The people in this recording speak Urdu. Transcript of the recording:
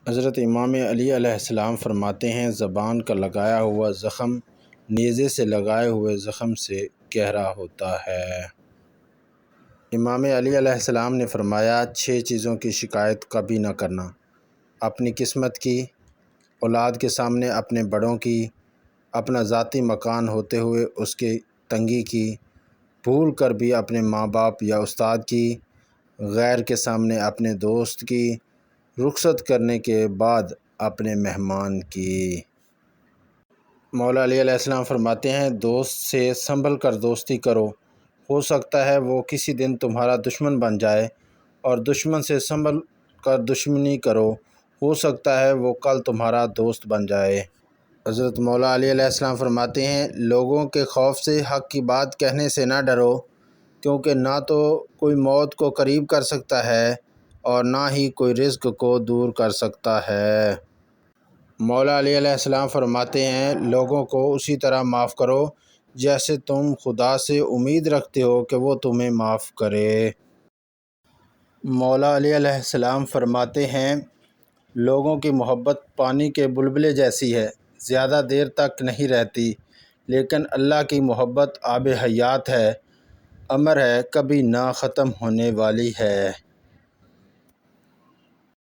حضرت امام علی علیہ السلام فرماتے ہیں، زبان کا لگایا ہوا زخم نیزے سے لگائے ہوئے زخم سے گہرا ہوتا ہے۔ امام علی علیہ السلام نے فرمایا، 6 چیزوں کی شکایت کبھی نہ کرنا: اپنی قسمت کی، اولاد کے سامنے اپنے بڑوں کی، اپنا ذاتی مکان ہوتے ہوئے اس کی تنگی کی، بھول کر بھی اپنے ماں باپ یا استاد کی، غیر کے سامنے اپنے دوست کی، رخصت کرنے کے بعد اپنے مہمان کی۔ مولا علی علیہ السلام فرماتے ہیں، دوست سے سنبھل کر دوستی کرو، ہو سکتا ہے وہ کسی دن تمہارا دشمن بن جائے، اور دشمن سے سنبھل کر دشمنی کرو، ہو سکتا ہے وہ کل تمہارا دوست بن جائے۔ حضرت مولا علی علیہ السلام فرماتے ہیں، لوگوں کے خوف سے حق کی بات کہنے سے نہ ڈرو، کیونکہ نہ تو کوئی موت کو قریب کر سکتا ہے اور نہ ہی کوئی رزق کو دور کر سکتا ہے۔ مولا علی علیہ السلام فرماتے ہیں، لوگوں کو اسی طرح معاف کرو جیسے تم خدا سے امید رکھتے ہو کہ وہ تمہیں معاف کرے۔ مولا علی علیہ السلام فرماتے ہیں، لوگوں کی محبت پانی کے بلبلے جیسی ہے، زیادہ دیر تک نہیں رہتی، لیکن اللہ کی محبت آب حیات ہے، امر ہے، کبھی نہ ختم ہونے والی ہے۔